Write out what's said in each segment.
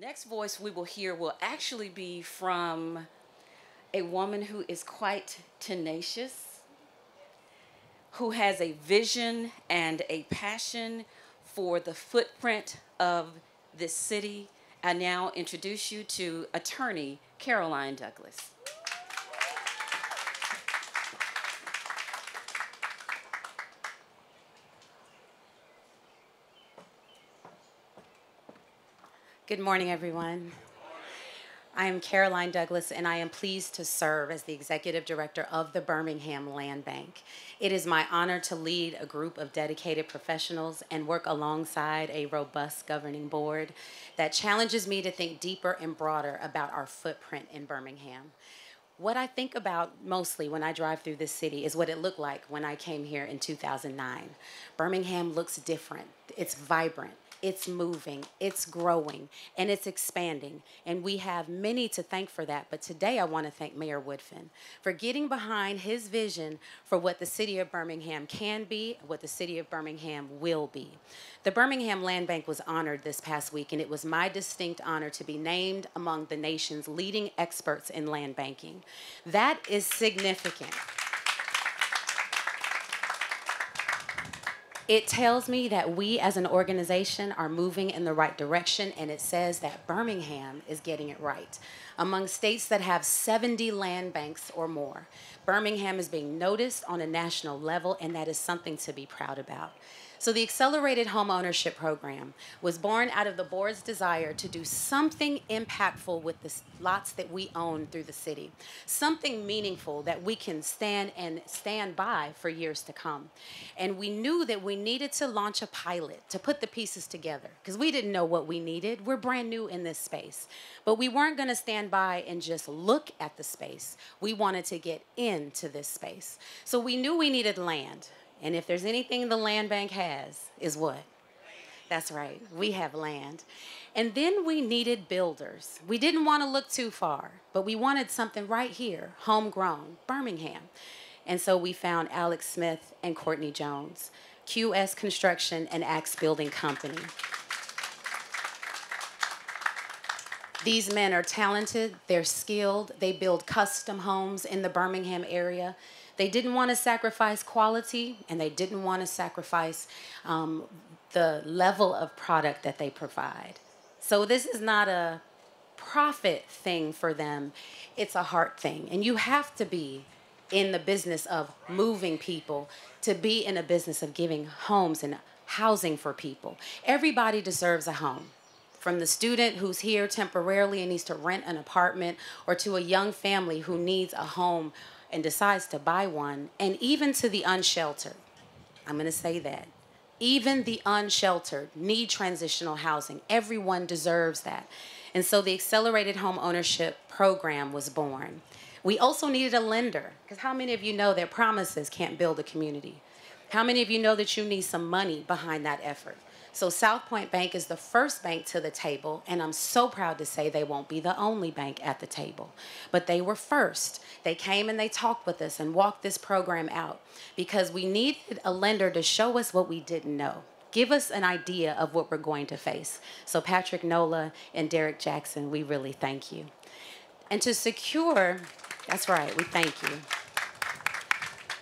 Next voice we will hear will actually be from a woman who is quite tenacious, who has a vision and a passion for the footprint of this city. I now introduce you to attorney Caroline Douglas. Good morning, everyone. I am Caroline Douglas, and I am pleased to serve as the Executive Director of the Birmingham Land Bank. It is my honor to lead a group of dedicated professionals and work alongside a robust governing board that challenges me to think deeper and broader about our footprint in Birmingham. What I think about mostly when I drive through this city is what it looked like when I came here in 2009. Birmingham looks different. It's vibrant. It's moving, it's growing, and it's expanding. And we have many to thank for that. But today I want to thank Mayor Woodfin for getting behind his vision for what the city of Birmingham can be, what the city of Birmingham will be. The Birmingham Land Bank was honored this past week, and it was my distinct honor to be named among the nation's leading experts in land banking. That is significant. It tells me that we as an organization are moving in the right direction, and it says that Birmingham is getting it right. Among states that have 70 land banks or more, Birmingham is being noticed on a national level, and that is something to be proud about. So the Accelerated Home Ownership Program was born out of the board's desire to do something impactful with the lots that we own through the city, something meaningful that we can stand by for years to come. And we knew that we needed to launch a pilot to put the pieces together because we didn't know what we needed. We're brand new in this space. But we weren't going to stand by and just look at the space. We wanted to get into this space. So we knew we needed land. And if there's anything the land bank has, is what? That's right, we have land. And then we needed builders. We didn't want to look too far, but we wanted something right here, homegrown, Birmingham. And so we found Alex Smith and Courtney Jones, QS Construction and Axe Building Company. These men are talented, they're skilled, they build custom homes in the Birmingham area. They didn't want to sacrifice quality, and they didn't want to sacrifice the level of product that they provide. So this is not a profit thing for them, it's a heart thing. And you have to be in the business of moving people to be in a business of giving homes and housing for people. Everybody deserves a home. From the student who's here temporarily and needs to rent an apartment, or to a young family who needs a home and decides to buy one, and even to the unsheltered. I'm going to say that. Even the unsheltered need transitional housing. Everyone deserves that. And so the Accelerated Home Ownership Program was born. We also needed a lender, because how many of you know that promises can't build a community? How many of you know that you need some money behind that effort? So South Point Bank is the first bank to the table, and I'm so proud to say they won't be the only bank at the table. But they were first. They came and they talked with us and walked this program out because we needed a lender to show us what we didn't know. Give us an idea of what we're going to face. So Patrick Nola and Derek Jackson, we really thank you. And to secure, that's right, we thank you.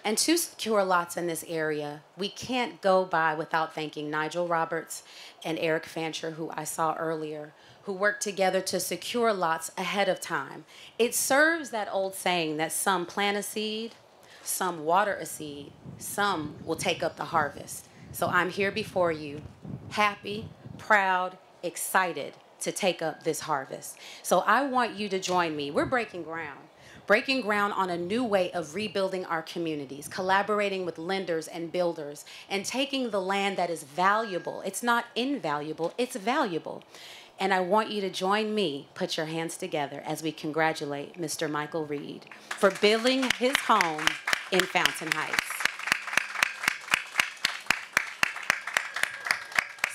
And to secure lots in this area, we can't go by without thanking Nigel Roberts and Eric Fancher, who I saw earlier, who worked together to secure lots ahead of time. It serves that old saying that some plant a seed, some water a seed, some will take up the harvest. So I'm here before you, happy, proud, excited to take up this harvest. So I want you to join me. We're breaking ground on a new way of rebuilding our communities, collaborating with lenders and builders, and taking the land that is valuable. It's not invaluable, it's valuable. And I want you to join me, put your hands together as we congratulate Mr. Michael Reed for building his home in Fountain Heights.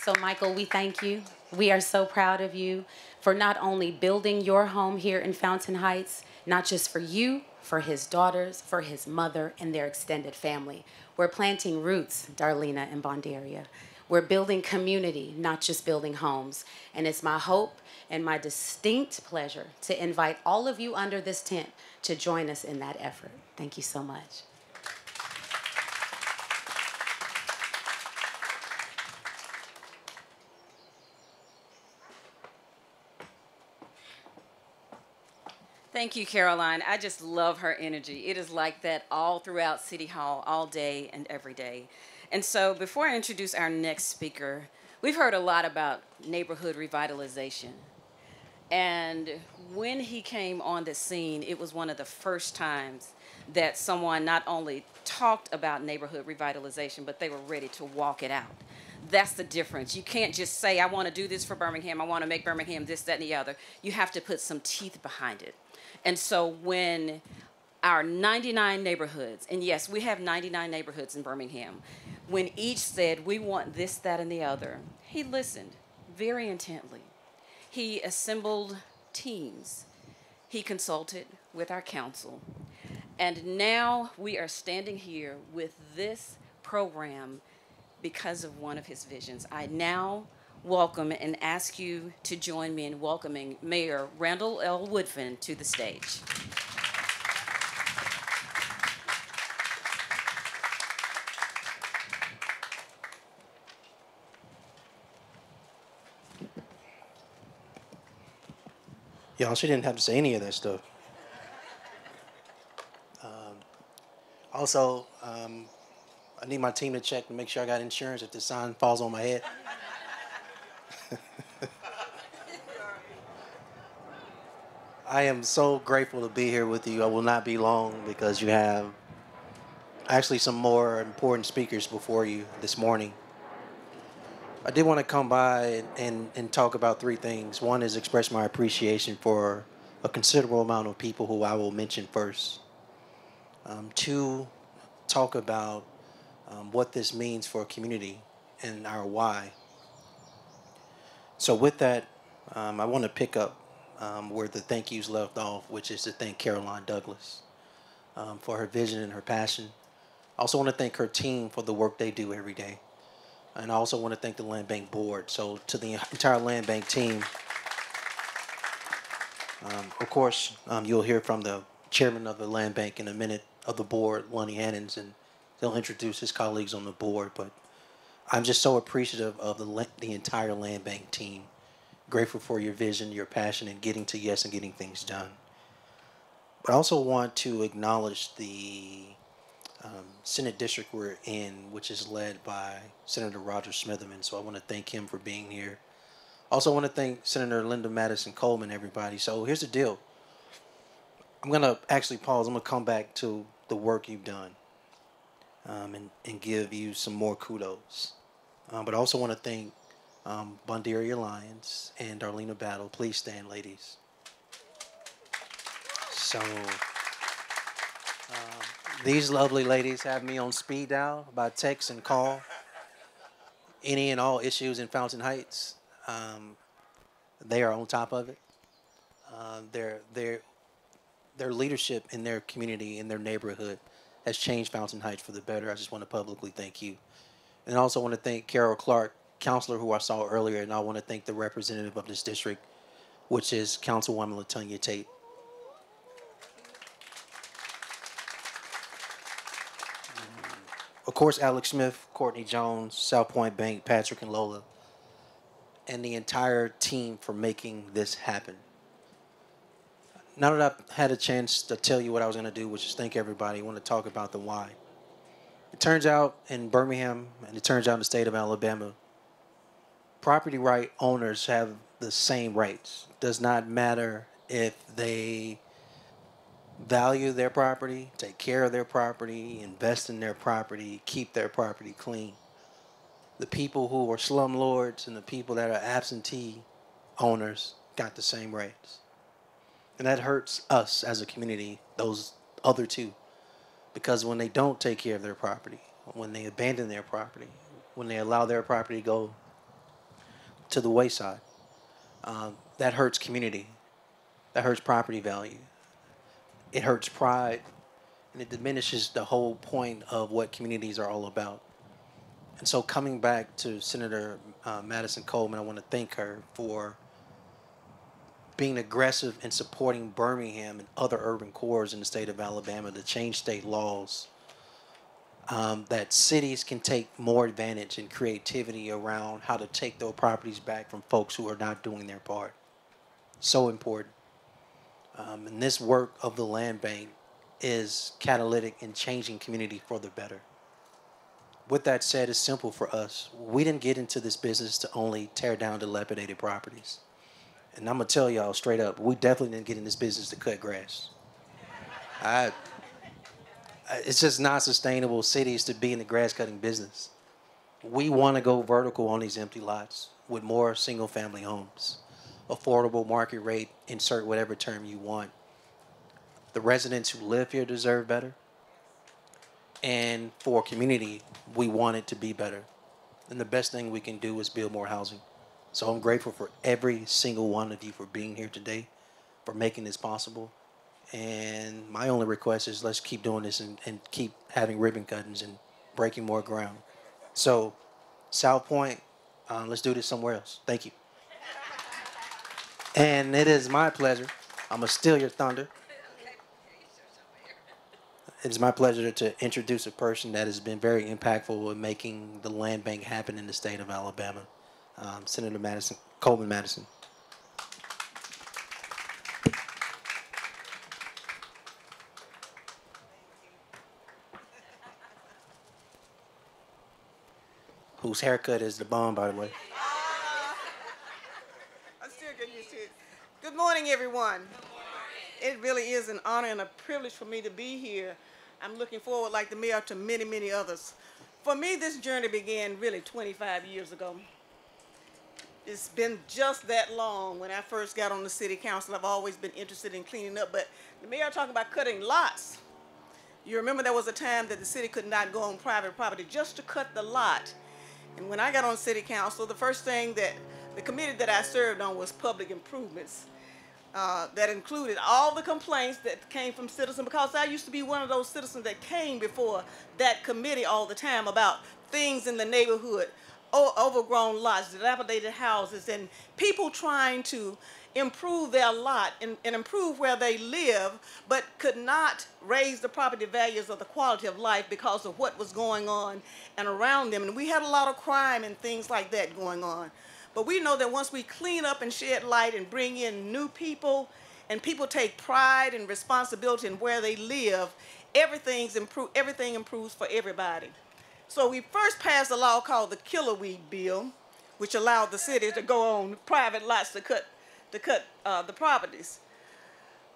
So Michael, we thank you. We are so proud of you for not only building your home here in Fountain Heights, not just for you, for his daughters, for his mother, and their extended family. We're planting roots, Darlena and Bondaria. We're building community, not just building homes. And it's my hope and my distinct pleasure to invite all of you under this tent to join us in that effort. Thank you so much. Thank you, Caroline. I just love her energy. It is like that all throughout City Hall, all day and every day. And so, before I introduce our next speaker, we've heard a lot about neighborhood revitalization. And when he came on the scene, it was one of the first times that someone not only talked about neighborhood revitalization, but they were ready to walk it out. That's the difference. You can't just say, I want to do this for Birmingham, I want to make Birmingham this, that, and the other. You have to put some teeth behind it. And so when our 99 neighborhoods, and yes, we have 99 neighborhoods in Birmingham, when each said, we want this, that, and the other, he listened very intently. He assembled teams. He consulted with our council. And now we are standing here with this program because of one of his visions. I now welcome and ask you to join me in welcoming Mayor Randall L. Woodfin to the stage. Y'all, she didn't have to say any of that stuff. Also, I need my team to check to make sure I got insurance if the sign falls on my head. I am so grateful to be here with you. I will not be long because you have actually some more important speakers before you this morning. I did want to come by and talk about three things. One is express my appreciation for a considerable amount of people who I will mention first. Two, talk about what this means for a community and our why. So with that, I want to pick up where the thank yous left off, which is to thank Caroline Douglas for her vision and her passion. I also want to thank her team for the work they do every day. And I also want to thank the Land Bank board. So to the entire Land Bank team, of course, you'll hear from the chairman of the Land Bank in a minute, of the board, Lonnie Hannons, and he'll introduce his colleagues on the board. But I'm just so appreciative of the entire Land Bank team. Grateful for your vision, your passion, and getting to yes and getting things done. But I also want to acknowledge the Senate district we're in, which is led by Senator Roger Smitherman. So I want to thank him for being here. Also want to thank Senator Linda Madison Coleman, everybody. So here's the deal. I'm going to actually pause. I'm going to come back to the work you've done and give you some more kudos. But I also want to thank Bonderia Alliance and Darlena Battle. Please stand, ladies. So these lovely ladies have me on speed dial by text and call. Any and all issues in Fountain Heights, they are on top of it. Their leadership in their community, in their neighborhood, has changed Fountain Heights for the better. I just want to publicly thank you. And I also want to thank Carol Clark, counselor who I saw earlier, and I want to thank the representative of this district, which is Councilwoman LaTonya Tate. Of course, Alex Smith, Courtney Jones, South Point Bank, Patrick and Lola, and the entire team for making this happen. Now that I've had a chance to tell you what I was going to do, which is thank everybody, I want to talk about the why. It turns out in Birmingham, and it turns out in the state of Alabama, property right owners have the same rights. Does not matter if they value their property, take care of their property, invest in their property, keep their property clean. The people who are slumlords and the people that are absentee owners got the same rights. And that hurts us as a community, those other two. Because when they don't take care of their property, when they abandon their property, when they allow their property to go to the wayside, that hurts community. That hurts property value. It hurts pride. And it diminishes the whole point of what communities are all about. And so coming back to Senator Madison Coleman, I want to thank her for being aggressive in supporting Birmingham and other urban cores in the state of Alabama to change state laws, that cities can take more advantage and creativity around how to take those properties back from folks who are not doing their part. So important. And this work of the land bank is catalytic in changing community for the better. With that said, it's simple for us. We didn't get into this business to only tear down dilapidated properties. And I'm going to tell y'all straight up, we definitely didn't get in this business to cut grass. It's just not sustainable cities to be in the grass cutting business. We want to go vertical on these empty lots with more single family homes. Affordable market rate, insert whatever term you want. The residents who live here deserve better. And for community, we want it to be better. And the best thing we can do is build more housing. So I'm grateful for every single one of you for being here today, for making this possible. And my only request is let's keep doing this and keep having ribbon cuttings and breaking more ground. So, South Point, let's do this somewhere else. Thank you. And it is my pleasure. I'm going to steal your thunder. It is my pleasure to introduce a person that has been very impactful in making the land bank happen in the state of Alabama, Senator Coleman Madison. Whose haircut is the bomb, by the way. I'm still getting used to it. Good morning, everyone. It really is an honor and a privilege for me to be here. I'm looking forward, like the mayor, to many, many others. For me, this journey began really 25 years ago. It's been just that long. When I first got on the city council, I've always been interested in cleaning up, but the mayor talked about cutting lots. You remember there was a time that the city could not go on private property just to cut the lot. And when I got on city council, the first thing that the committee that I served on was public improvements. That included all the complaints that came from citizens, because I used to be one of those citizens that came before that committee all the time about things in the neighborhood, overgrown lots, dilapidated houses, and people trying to improve their lot and improve where they live, but could not raise the property values or the quality of life because of what was going on and around them. And we had a lot of crime and things like that going on. But we know that once we clean up and shed light and bring in new people, and people take pride and responsibility in where they live, everything improves for everybody. So we first passed a law called the Killer Weed Bill, which allowed the city to go on private lots to cut the properties.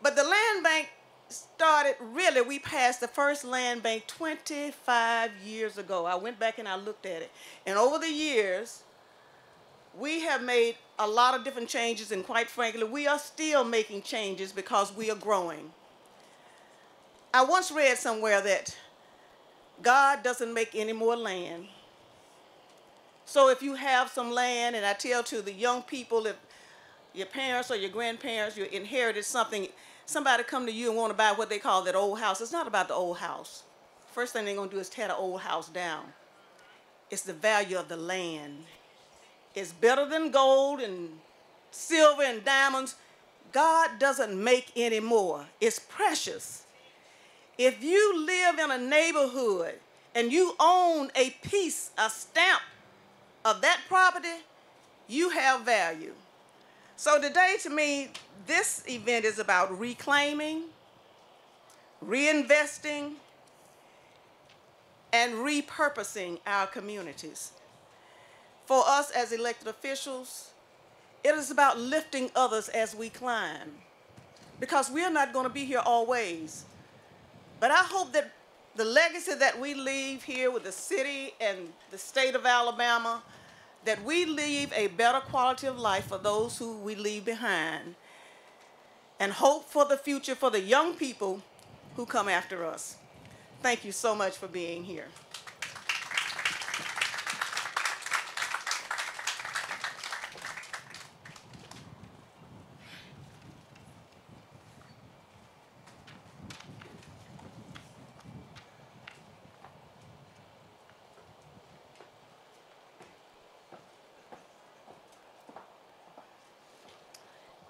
But the land bank started, really, we passed the first land bank 25 years ago. I went back and I looked at it. And over the years, we have made a lot of different changes, and quite frankly, we are still making changes because we are growing. I once read somewhere that God doesn't make any more land. So if you have some land, and I tell to the young people, if your parents or your grandparents, you inherited something, somebody come to you and want to buy what they call that old house, it's not about the old house. First thing they're going to do is tear the old house down. It's the value of the land. It's better than gold and silver and diamonds. God doesn't make any more. It's precious. If you live in a neighborhood and you own a piece, a stamp of that property, you have value. So today, to me, this event is about reclaiming, reinvesting, and repurposing our communities. For us as elected officials, it is about lifting others as we climb, because we're not going to be here always. But I hope that the legacy that we leave here with the city and the state of Alabama, that we leave a better quality of life for those who we leave behind, and hope for the future for the young people who come after us. Thank you so much for being here.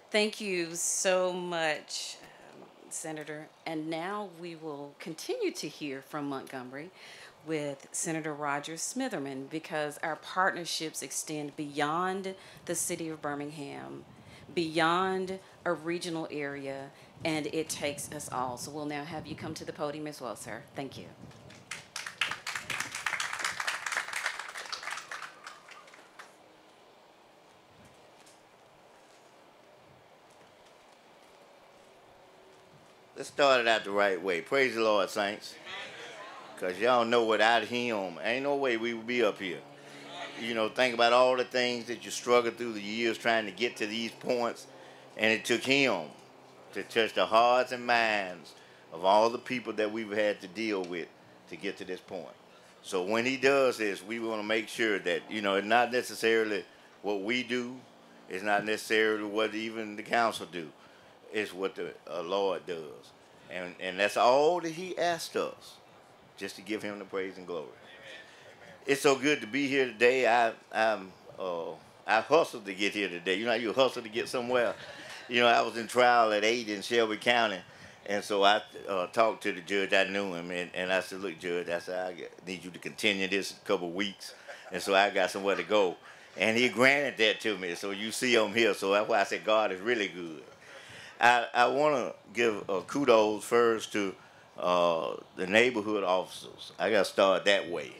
Thank you so much, Senator. And now we will continue to hear from Montgomery with Senator Roger Smitherman because our partnerships extend beyond the city of Birmingham, beyond a regional area, and it takes us all. So we'll now have you come to the podium as well, sir. Thank you. Let's start it out the right way. Praise the Lord, saints. Because y'all know without him, ain't no way we would be up here. You know, think about all the things that you struggled through the years trying to get to these points. And it took him to touch the hearts and minds of all the people that we've had to deal with to get to this point. So when he does this, we want to make sure that, you know, it's not necessarily what we do. It's not necessarily what even the council do. It's what the Lord does. And that's all that he asked us, just to give him the praise and glory. It's so good to be here today. I hustled to get here today. You know how you hustle to get somewhere? You know, I was in trial at 8 in Shelby County, and so I talked to the judge. I knew him, and I said, look, Judge, I said, I need you to continue this a couple of weeks, and so I got somewhere to go. And he granted that to me, so you see I'm here. So that's why I said God is really good. I want to give kudos first to the neighborhood officers. I got to start that way,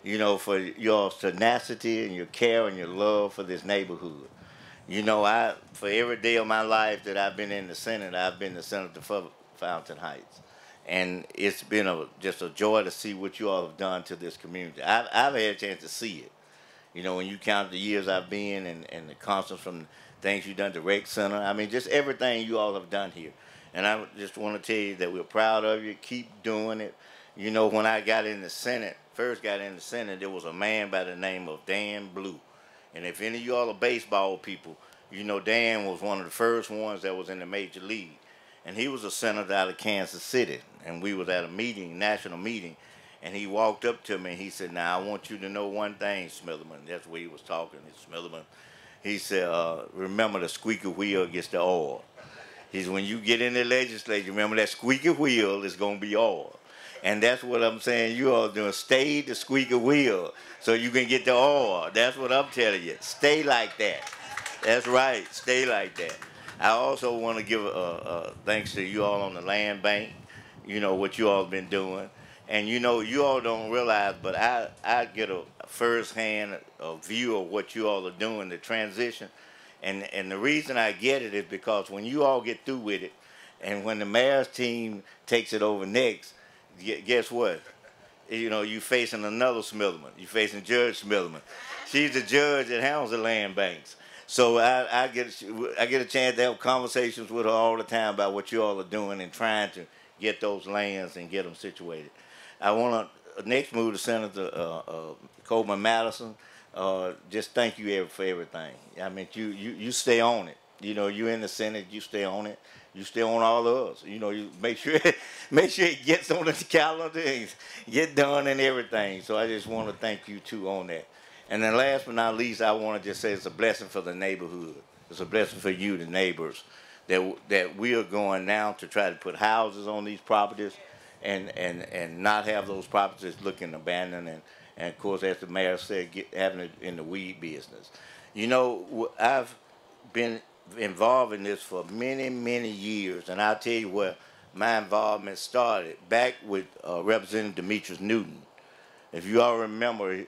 you know, for your tenacity and your care and your love for this neighborhood. You know, for every day of my life that I've been in the Senate, I've been the senator for Fountain Heights. And it's been just a joy to see what you all have done to this community. I've had a chance to see it. You know, when you count the years I've been and the constants from things you've done to Rec Center. I mean, just everything you all have done here. And I just want to tell you that we're proud of you. Keep doing it. You know, when I got in the Senate, first got in the Senate, there was a man by the name of Dan Blue. And if any of you all are baseball people, you know Dan was one of the first ones that was in the major league. And he was a senator out of Kansas City. And we was at a meeting, national meeting. And he walked up to me and he said, now, I want you to know one thing, Smitherman. That's where he was talking, Smitherman. He said, remember the squeaky wheel gets the oil. He said, when you get in the legislature, remember that squeaky wheel is going to be oil. And that's what I'm saying you all doing. Stay the squeaky wheel so you can get the oil. That's what I'm telling you. Stay like that. That's right. Stay like that. I also want to give thanks to you all on the land bank, you know, what you all been doing. And, you know, you all don't realize, but I get a first-hand view of what you all are doing, the transition. And the reason I get it is because when you all get through with it, and when the mayor's team takes it over next, guess what? You know, you facing another Smitherman. You facing Judge Smitherman. She's the judge that handles the land banks. So I get a chance to have conversations with her all the time about what you all are doing and trying to get those lands and get them situated. I want to next move to Senator Coleman Madison. Just thank you for everything. I mean, you stay on it. You know, you in the Senate, you stay on it. You stay on all of us. You know, you make sure it gets on the calendar and get done and everything. So I just want to thank you too on that. And then last but not least, I want to just say it's a blessing for the neighborhood. It's a blessing for you, the neighbors, that we are going now to try to put houses on these properties and not have those properties looking abandoned. And of course, as the mayor said, having it in the weed business. You know, I've been involved in this for many, many years, and I'll tell you where my involvement started, back with Representative Demetrius Newton. If you all remember,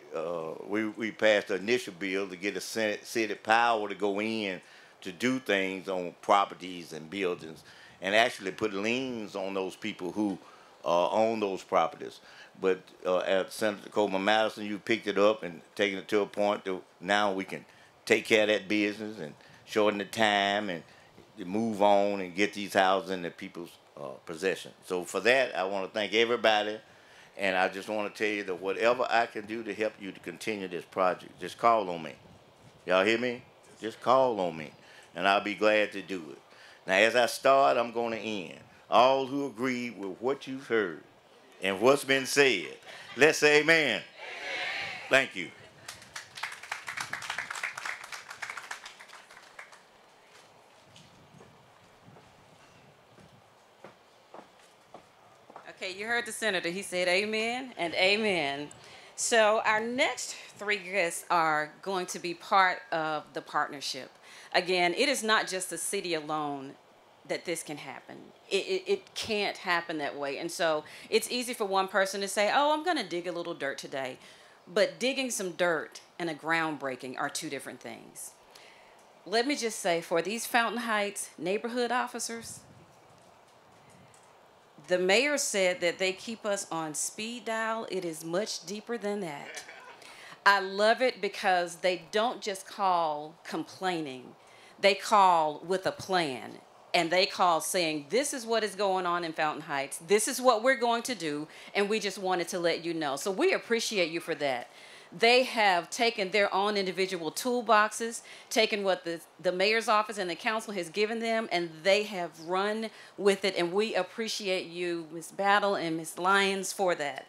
we passed the initial bill to get a city power to go in to do things on properties and buildings and actually put liens on those people who own those properties. But at Senator Coleman Madison, you picked it up and taken it to a point that now we can take care of that business and shorten the time and move on and get these houses in the people's possession. So for that, I want to thank everybody. And I just want to tell you that whatever I can do to help you to continue this project, just call on me. Y'all hear me? Just call on me, and I'll be glad to do it. Now, as I start, I'm going to end. All who agree with what you've heard and what's been said, let's say amen. Amen. Thank you. Okay, you heard the senator. He said amen and amen. So our next three guests are going to be part of the partnership. Again, it is not just the city alone that this can happen. It can't happen that way. And so it's easy for one person to say, oh, I'm going to dig a little dirt today. But digging some dirt and a groundbreaking are two different things. Let me just say, for these Fountain Heights neighborhood officers, the mayor said that they keep us on speed dial. It is much deeper than that. I love it because they don't just call complaining. They call with a plan. And they call saying, this is what is going on in Fountain Heights. This is what we're going to do. And we just wanted to let you know. So we appreciate you for that. They have taken their own individual toolboxes, taken what the mayor's office and the council has given them, and they have run with it. And we appreciate you, Ms. Battle and Ms. Lyons, for that.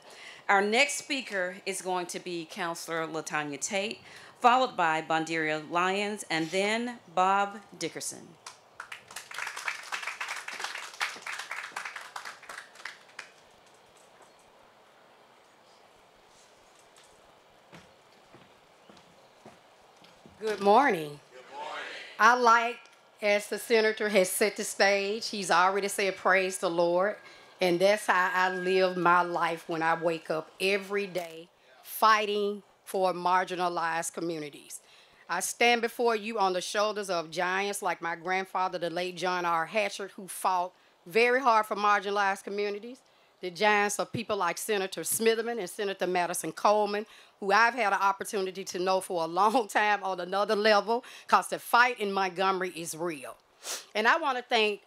Our next speaker is going to be Councilor LaTanya Tate, followed by Bonderia Lyons, and then Bob Dickerson. Good morning. Good morning. I like, as the senator has set the stage, he's already said praise the Lord. And that's how I live my life when I wake up every day, fighting for marginalized communities. I stand before you on the shoulders of giants like my grandfather, the late John R. Hatchard, who fought very hard for marginalized communities. The giants are people like Senator Smitherman and Senator Madison Coleman, who I've had an opportunity to know for a long time on another level, because the fight in Montgomery is real. And I want to thank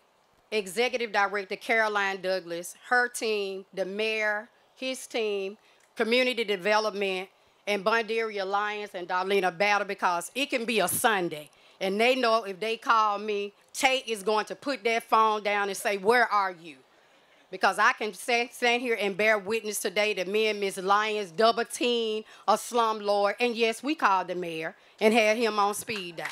Executive Director Caroline Douglas, her team, the mayor, his team, community development, and Bonderia Alliance and Darlena Battle, because it can be a Sunday. And they know if they call me, Tate is going to put that phone down and say, where are you? Because I can stand here and bear witness today that me and Ms. Lyons double teamed a slumlord. And yes, we called the mayor and had him on speed dial.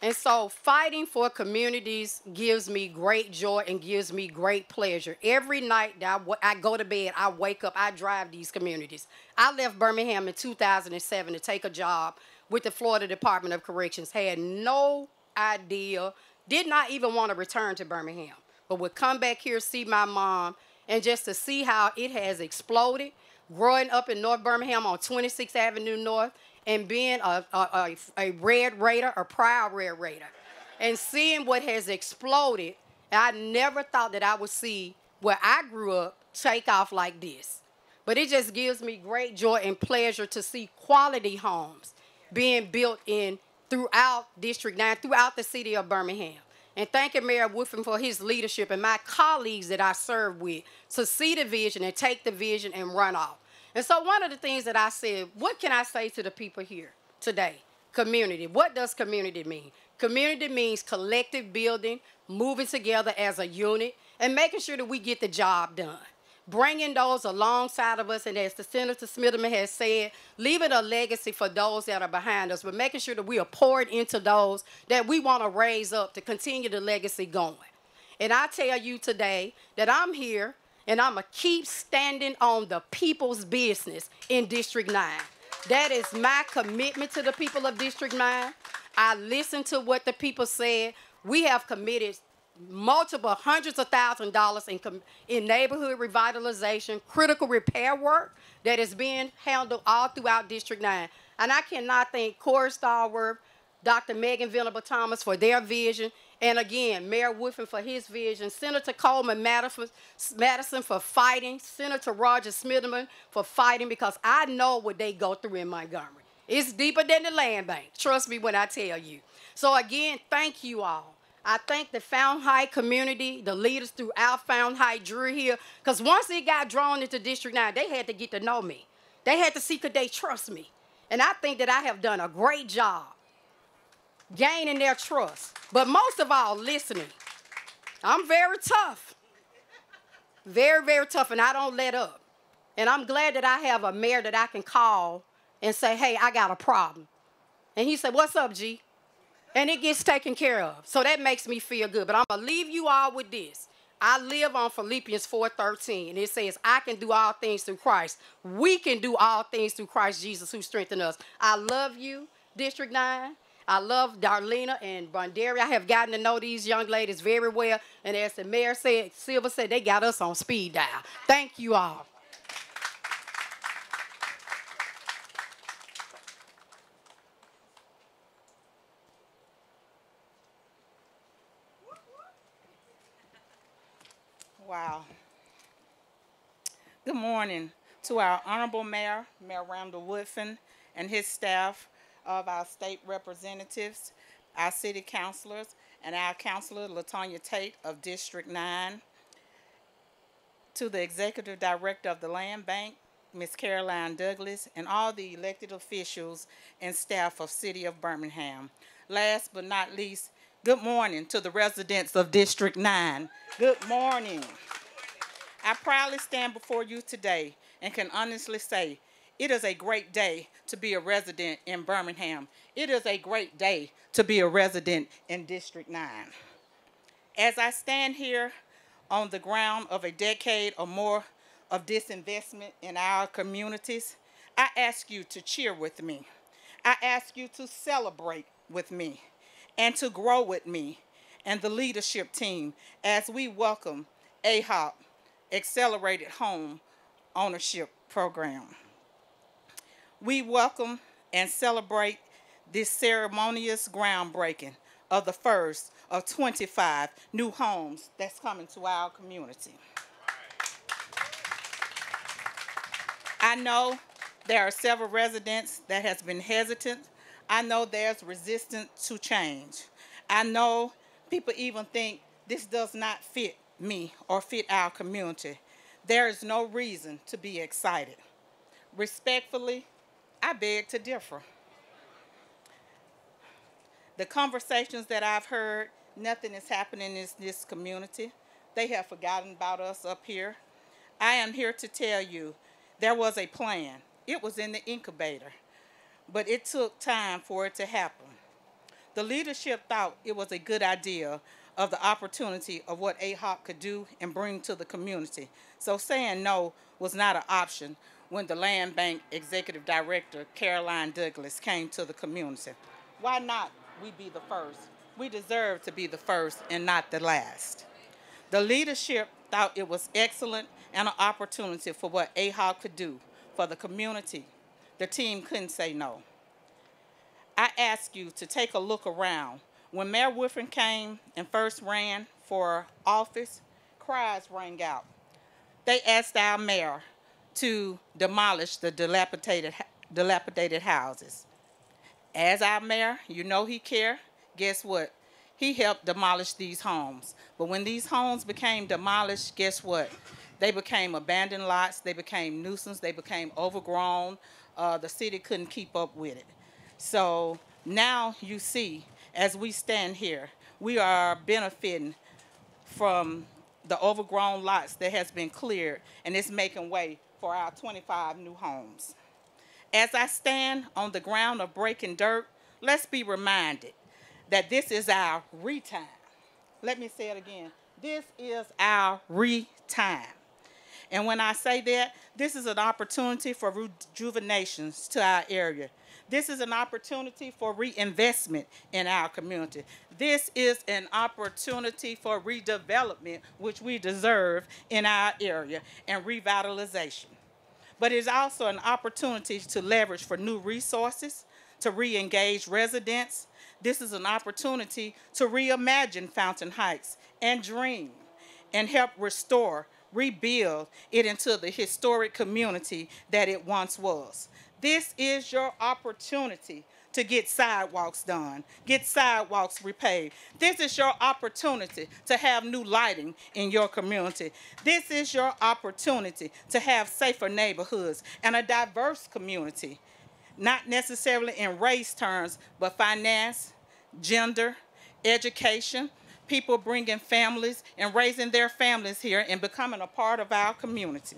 And so fighting for communities gives me great joy and gives me great pleasure. Every night that I go to bed, I wake up, I drive these communities. I left Birmingham in 2007 to take a job with the Florida Department of Corrections. Had no idea, did not even want to return to Birmingham, but would come back here, see my mom, and just to see how it has exploded, growing up in North Birmingham on 26th Avenue North, and being a Red Raider, a proud Red Raider, and seeing what has exploded. I never thought that I would see where I grew up take off like this. But it just gives me great joy and pleasure to see quality homes being built in throughout District 9, throughout the city of Birmingham. And thank you, Mayor Woodfin, for his leadership and my colleagues that I serve with to see the vision and take the vision and run off. And so one of the things that I said, what can I say to the people here today? Community. What does community mean? Community means collective building, moving together as a unit, and making sure that we get the job done. Bringing those alongside of us, and as the Senator Smitherman has said, leaving a legacy for those that are behind us, but making sure that we are poured into those that we want to raise up to continue the legacy going. And I tell you today that I'm here, and I'm going to keep standing on the people's business in District 9. That is my commitment to the people of District 9. I listened to what the people said. We have committed multiple hundreds of thousands of dollars in neighborhood revitalization, critical repair work that is being handled all throughout District 9. And I cannot thank Corey Stallworth, Dr. Megan Venable Thomas for their vision, and again, Mayor Woodfin for his vision, Senator Coleman Madison for fighting, Senator Roger Smitherman for fighting, because I know what they go through in Montgomery. It's deeper than the land bank. Trust me when I tell you. So again, thank you all. I thank the Fountain Heights community, the leaders throughout Fountain Heights, drew here, because once they got drawn into District 9, they had to get to know me. They had to see could they trust me. And I think that I have done a great job gaining their trust, but most of all, listening. I'm very tough, very, very tough, and I don't let up. And I'm glad that I have a mayor that I can call and say, hey, I got a problem. And he said, what's up, G? And it gets taken care of. So that makes me feel good. But I'm going to leave you all with this. I live on Philippians 4:13, and it says, I can do all things through Christ. We can do all things through Christ Jesus who strengthened us. I love you, District 9. I love Darlena and Bondari. I have gotten to know these young ladies very well. And as the mayor said, Silva said, they got us on speed dial. Thank you all. Wow. Good morning to our Honorable Mayor, Mayor Randall Woodfin, and his staff of our state representatives, our city councilors, and our councilor, LaTonya Tate of District 9, to the Executive Director of the Land Bank, Ms. Caroline Douglas, and all the elected officials and staff of City of Birmingham. Last but not least, good morning to the residents of District 9. Good morning. I proudly stand before you today and can honestly say it is a great day to be a resident in Birmingham. It is a great day to be a resident in District 9. As I stand here on the ground of a decade or more of disinvestment in our communities, I ask you to cheer with me. I ask you to celebrate with me and to grow with me and the leadership team as we welcome AHOP, Accelerated Home Ownership Program. We welcome and celebrate this ceremonious groundbreaking of the first of 25 new homes that's coming to our community. I know there are several residents that has been hesitant. I know there's resistance to change. I know people even think this does not fit me or fit our community. There is no reason to be excited. Respectfully, I beg to differ. The conversations that I've heard, nothing is happening in this community. They have forgotten about us up here. I am here to tell you there was a plan. It was in the incubator, but it took time for it to happen. The leadership thought it was a good idea of the opportunity of what AHOP could do and bring to the community. So saying no was not an option when the Land Bank Executive Director, Caroline Douglas, came to the community. Why not we be the first? We deserve to be the first and not the last. The leadership thought it was excellent and an opportunity for what AHOP could do for the community. The team couldn't say no. I ask you to take a look around. When Mayor Woodfin came and first ran for office, cries rang out. They asked our mayor to demolish the dilapidated houses. As our mayor, you know he cared. Guess what? He helped demolish these homes. But when these homes became demolished, guess what? They became abandoned lots. They became nuisance. They became overgrown. The city couldn't keep up with it. So now you see, as we stand here, we are benefiting from the overgrown lots that has been cleared, and it's making way for our 25 new homes. As I stand on the ground of breaking dirt, let's be reminded that this is our re-time. Let me say it again. This is our re-time. And when I say that, this is an opportunity for rejuvenations to our area. This is an opportunity for reinvestment in our community. This is an opportunity for redevelopment, which we deserve in our area, and revitalization. But it's also an opportunity to leverage for new resources, to re-engage residents. This is an opportunity to reimagine Fountain Heights and dream and help restore, rebuild it into the historic community that it once was. This is your opportunity to get sidewalks done, get sidewalks repaved. This is your opportunity to have new lighting in your community. This is your opportunity to have safer neighborhoods and a diverse community, not necessarily in race terms, but finance, gender, education, people bringing families and raising their families here and becoming a part of our community.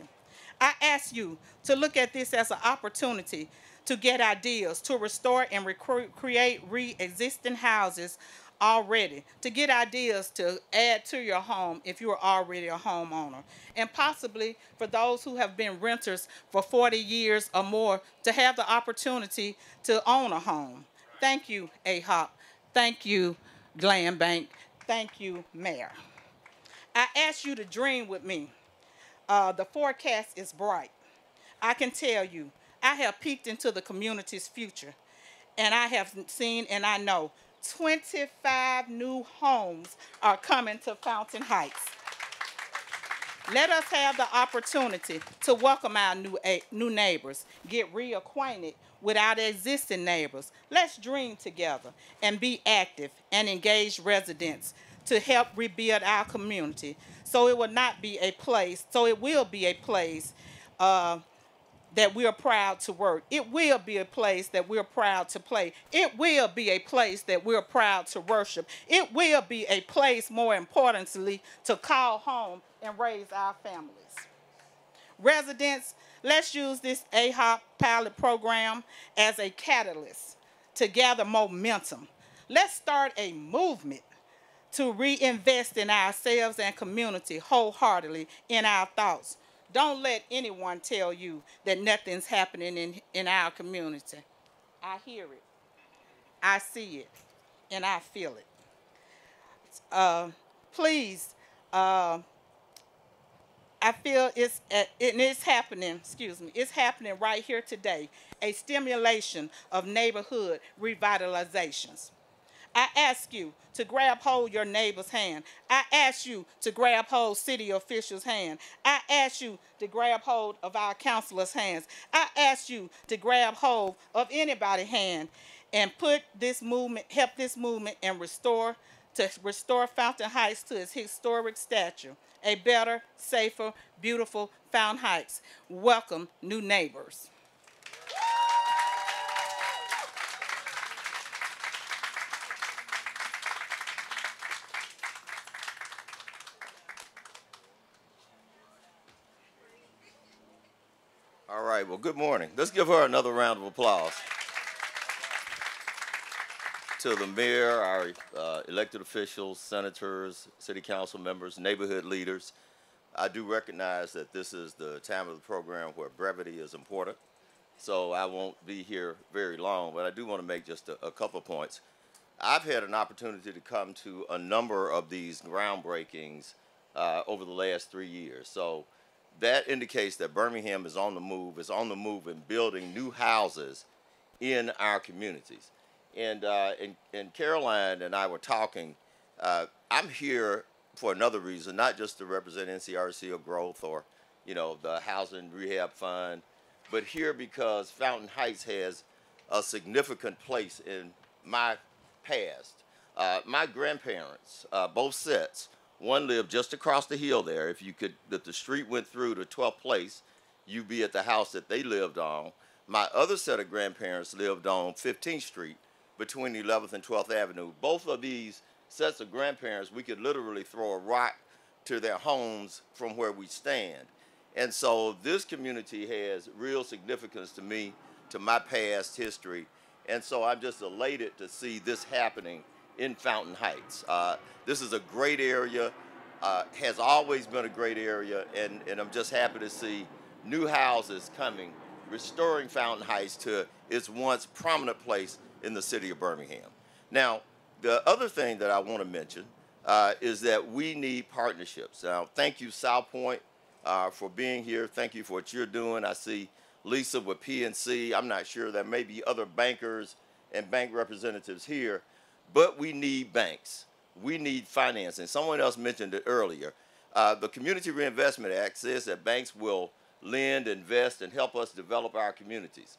I ask you to look at this as an opportunity to get ideas, to restore and create re-existing houses already, to get ideas to add to your home if you are already a homeowner. And possibly for those who have been renters for 40 years or more to have the opportunity to own a home. Thank you, AHOP. Thank you, Land Bank. Thank you, Mayor. I ask you to dream with me. The forecast is bright. I can tell you, I have peeked into the community's future, and I have seen and I know 25 new homes are coming to Fountain Heights. Let us have the opportunity to welcome our new neighbors, get reacquainted with our existing neighbors. Let's dream together and be active and engaged residents to help rebuild our community. So it will not be a place, so it will be a place that we are proud to work. It will be a place that we're proud to play. It will be a place that we're proud to worship. It will be a place, more importantly, to call home and raise our families. Residents, let's use this AHOP pilot program as a catalyst to gather momentum. Let's start a movement to reinvest in ourselves and community wholeheartedly in our thoughts. Don't let anyone tell you that nothing's happening in our community. I hear it, I see it, and I feel it. Please, I feel it's happening, it's happening right here today, a stimulation of neighborhood revitalizations. I ask you to grab hold your neighbor's hand. I ask you to grab hold city officials' hand. I ask you to grab hold of our councilors' hands. I ask you to grab hold of anybody's hand and put this movement, help this movement and restore Fountain Heights to its historic stature. A better, safer, beautiful Fountain Heights. Welcome, new neighbors. All right, well, good morning. Let's give her another round of applause. To the mayor, our elected officials, senators, city council members, neighborhood leaders. I do recognize that this is the time of the program where brevity is important, so I won't be here very long, but I do want to make just a couple points. I've had an opportunity to come to a number of these groundbreakings over the last 3 years. So that indicates that Birmingham is on the move in building new houses in our communities. And Caroline and I were talking, I'm here for another reason, not just to represent NCRC or growth or, the Housing Rehab Fund, but here because Fountain Heights has a significant place in my past. My grandparents, both sets, one lived just across the hill there. If the street went through to 12th place, you'd be at the house that they lived on. My other set of grandparents lived on 15th Street between 11th and 12th Avenue. Both of these sets of grandparents, we could literally throw a rock to their homes from where we stand. And so this community has real significance to me, to my past history. And so I'm just elated to see this happening in Fountain Heights. This is a great area, has always been a great area, and I'm just happy to see new houses coming, restoring Fountain Heights to its once prominent place in the city of Birmingham. Now, the other thing that I want to mention is that we need partnerships. Now, thank you, South Point, for being here. Thank you for what you're doing. I see Lisa with PNC. I'm not sure, there may be other bankers and bank representatives here, but we need banks. We need financing. Someone else mentioned it earlier. The Community Reinvestment Act says that banks will lend, invest, and help us develop our communities.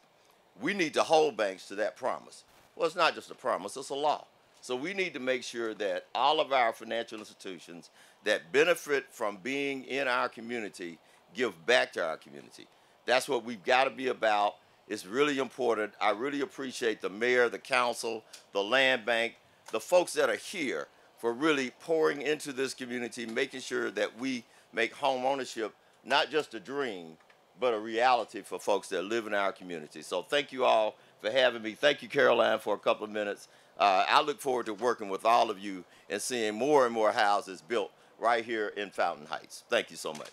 We need to hold banks to that promise. Well, it's not just a promise, it's a law. So we need to make sure that all of our financial institutions that benefit from being in our community give back to our community. That's what we've got to be about. It's really important. I really appreciate the mayor, the council, the land bank, the folks that are here for really pouring into this community, making sure that we make home ownership not just a dream, but a reality for folks that live in our community. So thank you all for having me. Thank you, Caroline, for a couple of minutes. I look forward to working with all of you and seeing more and more houses built right here in Fountain Heights. Thank you so much.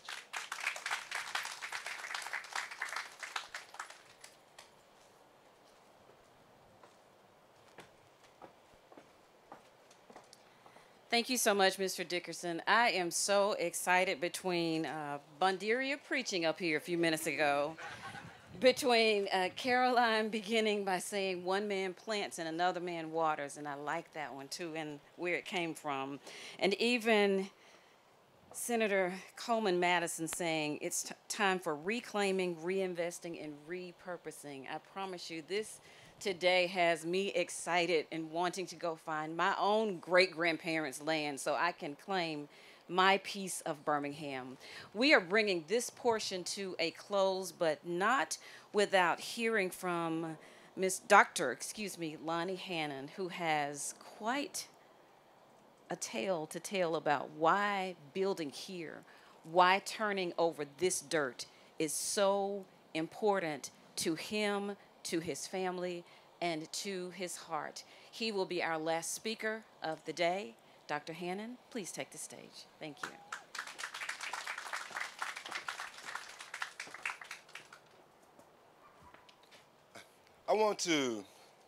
Thank you so much, Mr. Dickerson. I am so excited between Bunderia preaching up here a few minutes ago, between Caroline beginning by saying one man plants and another man waters, and I like that one too, and where it came from. And even Senator Coleman Madison saying it's time for reclaiming, reinvesting, and repurposing. I promise you, this today has me excited and wanting to go find my own great-grandparents' land so I can claim my piece of Birmingham. We are bringing this portion to a close, but not without hearing from Dr. Lonnie Hannon, who has quite a tale to tell about why building here, why turning over this dirt is so important to him, to his family, and to his heart. He will be our last speaker of the day. Dr. Hannon, please take the stage. Thank you. I want to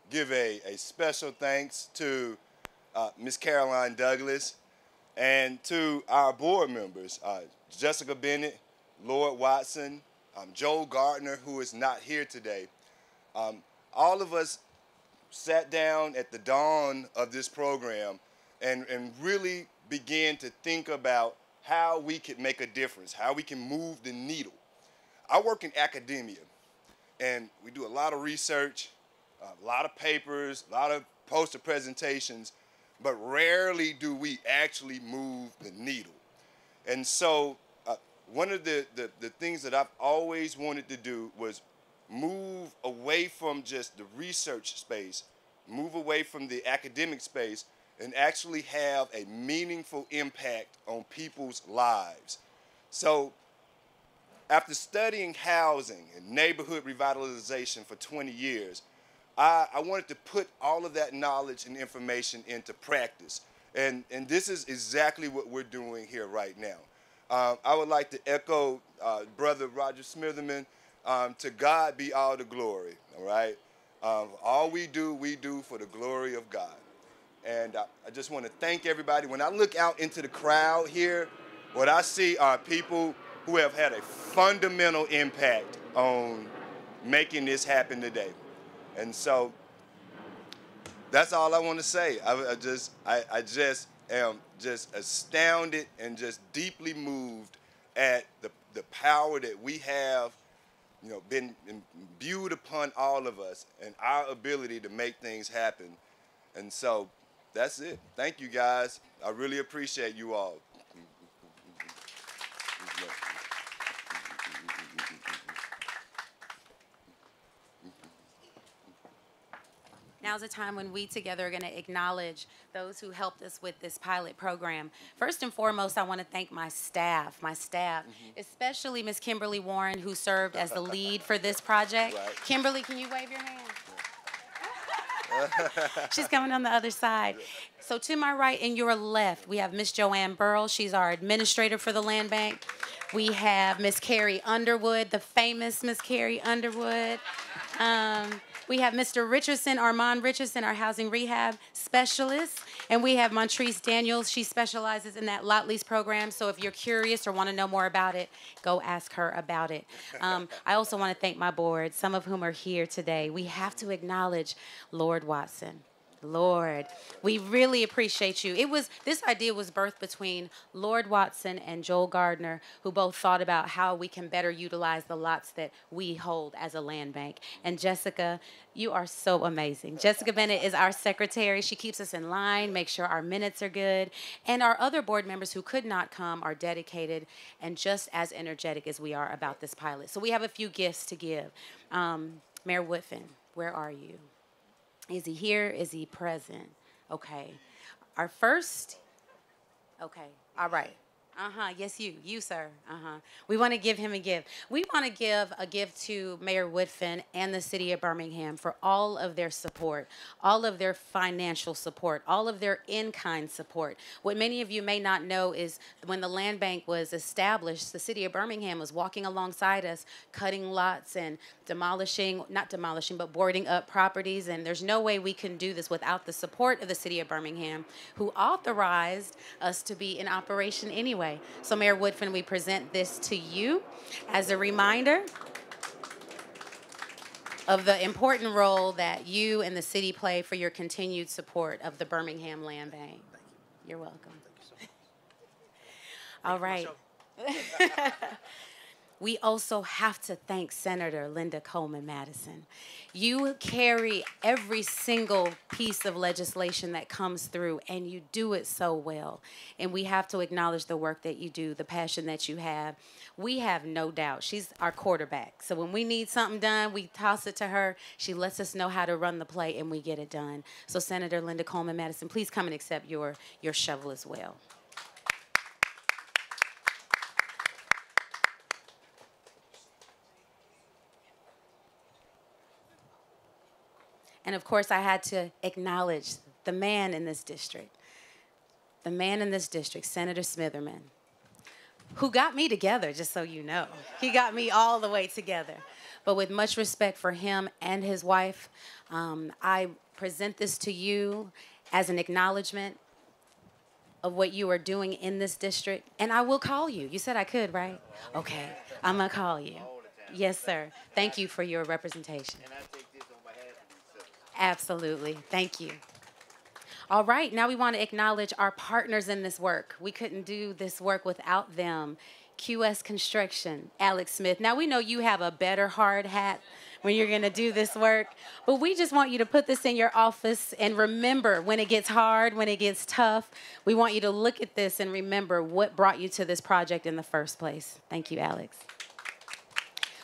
give a special thanks to Ms. Caroline Douglas and to our board members, Jessica Bennett, Lord Watson, Joel Gardner, who is not here today. All of us sat down at the dawn of this program and really began to think about how we could make a difference, how we can move the needle. I work in academia, and we do a lot of research, a lot of papers, a lot of poster presentations, but rarely do we actually move the needle. And so one of the things that I've always wanted to do was move away from just the research space, move away from the academic space, and actually have a meaningful impact on people's lives. So after studying housing and neighborhood revitalization for 20 years, I wanted to put all of that knowledge and information into practice. And this is exactly what we're doing here right now. I would like to echo Brother Roger Smitherman, to God be all the glory, all right? All we do for the glory of God. And I just want to thank everybody. When I look out into the crowd here, what I see are people who have had a fundamental impact on making this happen today. And so that's all I want to say. I just am just astounded and just deeply moved at the power that we have, been imbued upon all of us and our ability to make things happen. And so that's it. Thank you, guys. I really appreciate you all. Now's a time when we together are going to acknowledge those who helped us with this pilot program. First and foremost, I want to thank my staff, especially Ms. Kimberly Warren, who served as the lead for this project. Right. Kimberly, can you wave your hand? She's coming on the other side. So to my right and your left, we have Miss Joanne Burrell. She's our administrator for the Land Bank. We have Miss Carrie Underwood, the famous Miss Carrie Underwood. We have Mr. Richardson, Armand Richardson, our housing rehab specialist. And we have Montrese Daniels. She specializes in that lot lease program. So if you're curious or want to know more about it, go ask her about it. I also want to thank my board, some of whom are here today. We have to acknowledge Lord Watson. Lord, we really appreciate you. This idea was birthed between Lord Watson and Joel Gardner, who both thought about how we can better utilize the lots that we hold as a land bank. And Jessica, you are so amazing. Jessica Bennett is our secretary. She keeps us in line, makes sure our minutes are good. And our other board members who could not come are dedicated and just as energetic as we are about this pilot. So we have a few gifts to give. Mayor Woodfin, where are you? Is he here? Is he present? Okay. Our first, okay, all right. Yes, you, sir. We want to give him a gift. We want to give a gift to Mayor Woodfin and the city of Birmingham for all of their support, all of their financial support, all of their in-kind support. What many of you may not know is when the land bank was established, the city of Birmingham was walking alongside us, cutting lots and not demolishing, but boarding up properties. And there's no way we can do this without the support of the city of Birmingham, who authorized us to be in operation anyway. So Mayor Woodfin, we present this to you as a reminder of the important role that you and the city play for your continued support of the Birmingham Land Bank. You're welcome. All right. We also have to thank Senator Linda Coleman Madison. You carry every single piece of legislation that comes through, and you do it so well. And we have to acknowledge the work that you do, the passion that you have. We have no doubt. She's our quarterback. So when we need something done, we toss it to her. She lets us know how to run the play, and we get it done. So Senator Linda Coleman Madison, please come and accept your shovel as well. And of course, I had to acknowledge the man in this district, Senator Smitherman, who got me together, just so you know. He got me all the way together. But with much respect for him and his wife, I present this to you as an acknowledgement of what you are doing in this district. And I will call you. You said I could, right? Okay, I'm going to call you. Yes, sir. Thank you for your representation. And I take this on behalf of themselves. Absolutely. Thank you. All right. Now we want to acknowledge our partners in this work. We couldn't do this work without them. QS Construction, Alex Smith. Now we know you have a better hard hat when you're going to do this work, but we just want you to put this in your office and remember when it gets hard, when it gets tough, we want you to look at this and remember what brought you to this project in the first place. Thank you, Alex.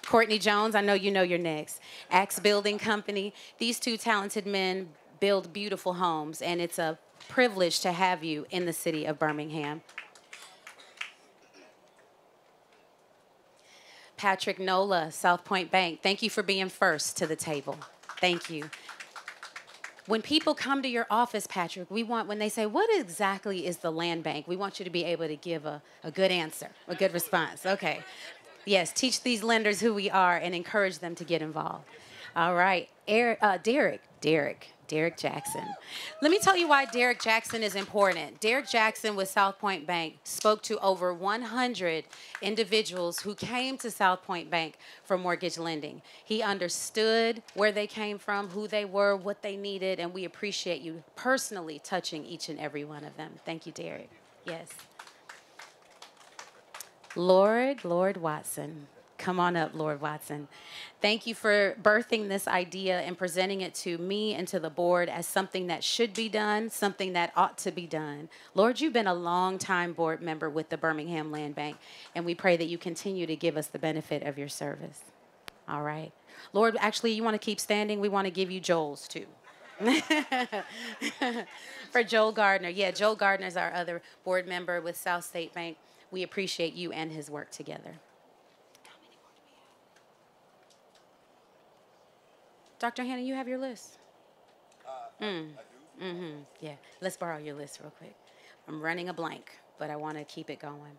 Courtney Jones, I know you're next. Axe Building Company. These two talented men build beautiful homes, and it's a privilege to have you in the city of Birmingham. Patrick Nola, South Point Bank. Thank you for being first to the table. Thank you. When people come to your office, Patrick, when they say, what exactly is the land bank? We want you to be able to give a good answer, a good response. Okay. Yes, teach these lenders who we are and encourage them to get involved. All right, Derek Jackson. Let me tell you why Derek Jackson is important. Derek Jackson with South Point Bank spoke to over 100 individuals who came to South Point Bank for mortgage lending. He understood where they came from, who they were, what they needed, and we appreciate you personally touching each and every one of them. Thank you, Derek. Yes. Lord Watson. Come on up, Lord Watson. Thank you for birthing this idea and presenting it to me and to the board as something that should be done, something that ought to be done. Lord, you've been a long-time board member with the Birmingham Land Bank, and we pray that you continue to give us the benefit of your service. All right. Lord, actually, you want to keep standing? We want to give you Joel's, too. For Joel Gardner. Yeah, Joel Gardner is our other board member with South State Bank. We appreciate you and his work together. Dr. Hannah, you have your list? I do. Yeah, let's borrow your list real quick. I'm running a blank, but I want to keep it going.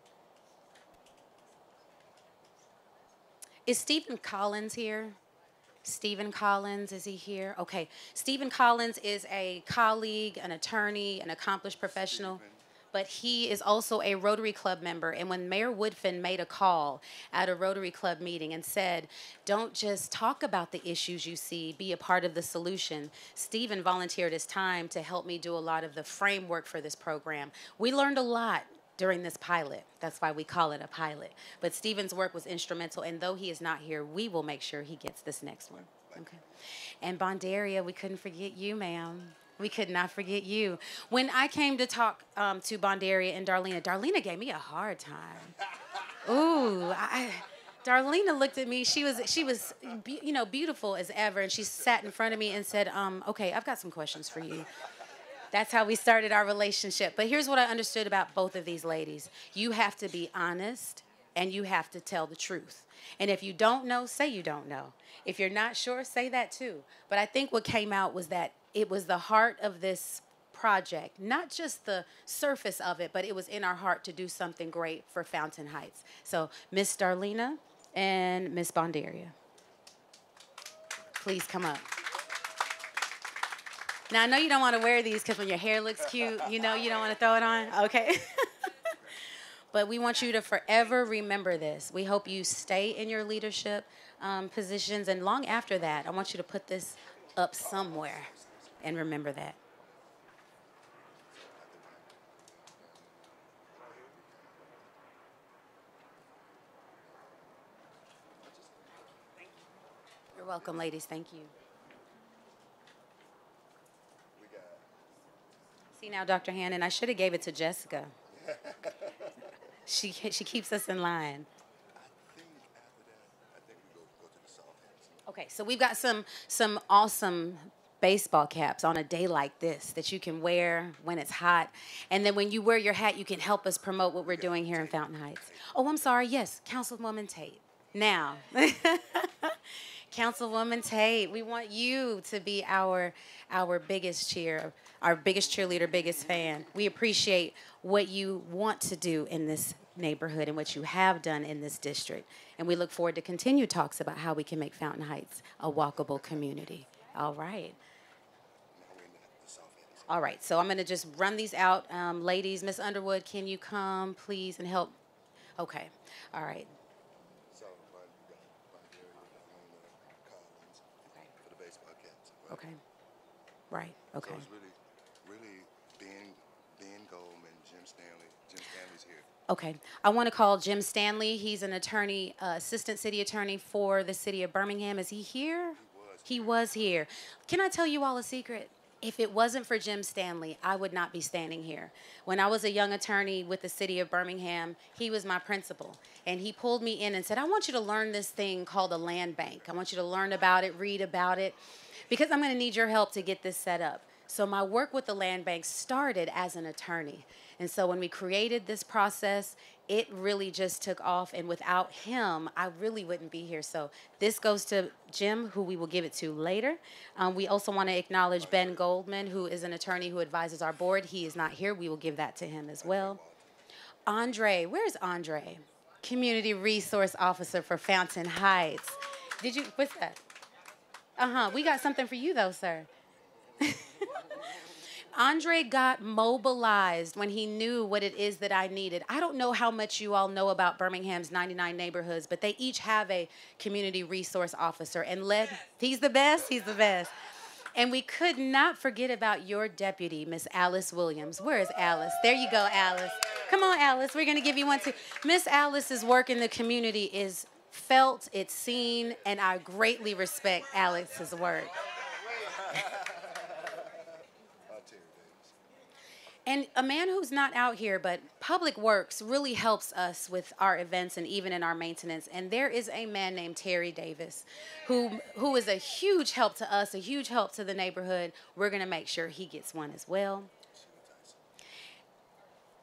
Is Stephen Collins here? Stephen Collins, is he here? Okay. Stephen Collins is a colleague, an attorney, an accomplished professional. But he is also a Rotary Club member. And when Mayor Woodfin made a call at a Rotary Club meeting and said, don't just talk about the issues you see, be a part of the solution, Stephen volunteered his time to help me do a lot of the framework for this program. We learned a lot during this pilot. That's why we call it a pilot. But Stephen's work was instrumental, and though he is not here, we will make sure he gets this next one. Okay. And Bondaria, we couldn't forget you, ma'am. We could not forget you. When I came to talk to Bondaria and Darlena gave me a hard time. Ooh, Darlena looked at me. She was, beautiful as ever, and she sat in front of me and said, "Okay, I've got some questions for you." That's how we started our relationship. But here's what I understood about both of these ladies. You have to be honest and you have to tell the truth. And if you don't know, say you don't know. If you're not sure, say that too. But I think what came out was that it was the heart of this project, not just the surface of it, but it was in our heart to do something great for Fountain Heights. So Miss Darlena and Miss Bondaria, please come up. Now, I know you don't want to wear these because when your hair looks cute, you know you don't want to throw it on. Okay. But we want you to forever remember this. We hope you stay in your leadership positions. And long after that, I want you to put this up somewhere and remember that. You're welcome, ladies. Thank you. See now, Dr. Hannon, I should have gave it to Jessica. She keeps us in line. Okay, so we've got some awesome baseball caps on a day like this that you can wear when it's hot. And then when you wear your hat, you can help us promote what we're doing here in Fountain Heights. Oh, I'm sorry. Yes, Councilwoman Tate. Now, Councilwoman Tate, we want you to be our biggest cheerleader, biggest fan. We appreciate what you want to do in this neighborhood and what you have done in this district. And we look forward to continued talks about how we can make Fountain Heights a walkable community. All right. All right, so I'm going to just run these out. Ladies, Miss Underwood, can you come, please, and help? Okay, all right. Okay. Right. Okay. So it's really Ben Goldman, Jim Stanley. Jim Stanley's here. Okay. I want to call Jim Stanley. He's an attorney, assistant city attorney for the city of Birmingham. Is he here? He was here. Can I tell you all a secret? If it wasn't for Jim Stanley, I would not be standing here. When I was a young attorney with the city of Birmingham, he was my principal. And he pulled me in and said, I want you to learn this thing called a land bank. I want you to learn about it, read about it, because I'm going to need your help to get this set up. So my work with the land bank started as an attorney. And so when we created this process, it really just took off. And without him, I really wouldn't be here. So this goes to Jim, who we will give it to later. We also want to acknowledge Ben Goldman, who is an attorney who advises our board. He is not here. We will give that to him as well. Andre, where's Andre? Community Resource Officer for Fountain Heights. What's that? We got something for you, though, sir. Andre got mobilized when he knew what it is that I needed. I don't know how much you all know about Birmingham's 99 neighborhoods, but they each have a community resource officer. And he's the best. He's the best. And we could not forget about your deputy, Miss Alice Williams. Where is Alice? There you go, Alice. Come on, Alice. We're going to give you one, too. Miss Alice's work in the community is felt, it's seen, and I greatly respect Alex's work. And a man who's not out here, but Public Works really helps us with our events and even in our maintenance. And there is a man named Terry Davis who is a huge help to us, a huge help to the neighborhood. We're going to make sure he gets one as well.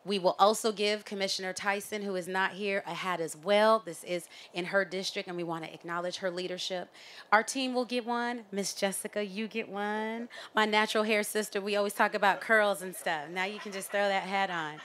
We will also give Commissioner Tyson, who is not here, a hat as well. This is in her district, and we want to acknowledge her leadership. Our team will get one. Miss Jessica, you get one. My natural hair sister, we always talk about curls and stuff. Now you can just throw that hat on.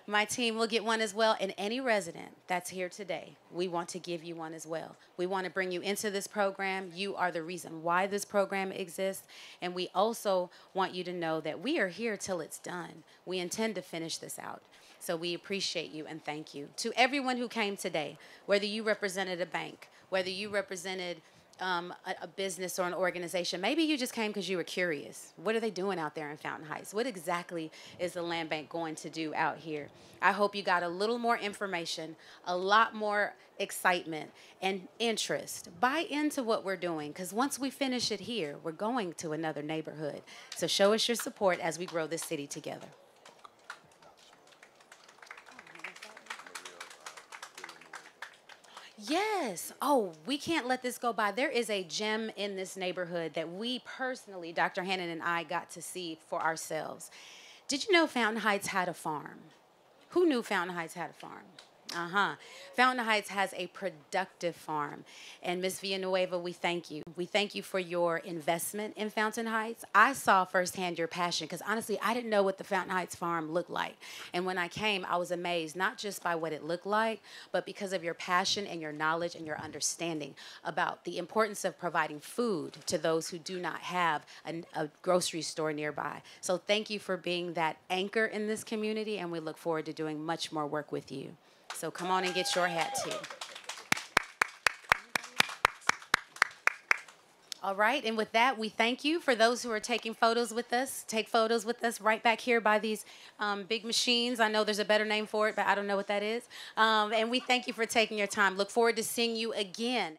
My team will get one as well. And any resident that's here today, we want to give you one as well. We want to bring you into this program. You are the reason why this program exists. And we also want you to know that we are here till it's done. We intend to finish this out. So we appreciate you and thank you. To everyone who came today, whether you represented a bank, whether you represented a business or an organization. Maybe you just came because you were curious. What are they doing out there in Fountain Heights? What exactly is the land bank going to do out here? I hope you got a little more information, a lot more excitement and interest. Buy into what we're doing, because once we finish it here, we're going to another neighborhood. So show us your support as we grow this city together. Yes. Oh, we can't let this go by. There is a gem in this neighborhood that we personally, Dr. Hannon and I, got to see for ourselves. Did you know Fountain Heights had a farm? Who knew Fountain Heights had a farm? Fountain Heights has a productive farm. And Ms. Villanueva, we thank you. We thank you for your investment in Fountain Heights. I saw firsthand your passion because honestly, I didn't know what the Fountain Heights farm looked like. And when I came, I was amazed, not just by what it looked like, but because of your passion and your knowledge and your understanding about the importance of providing food to those who do not have a grocery store nearby. So thank you for being that anchor in this community, and we look forward to doing much more work with you. So come on and get your hat too. All right, and with that, we thank you. For those who are taking photos with us, take photos with us right back here by these big machines. I know there's a better name for it, but I don't know what that is. And we thank you for taking your time. Look forward to seeing you again.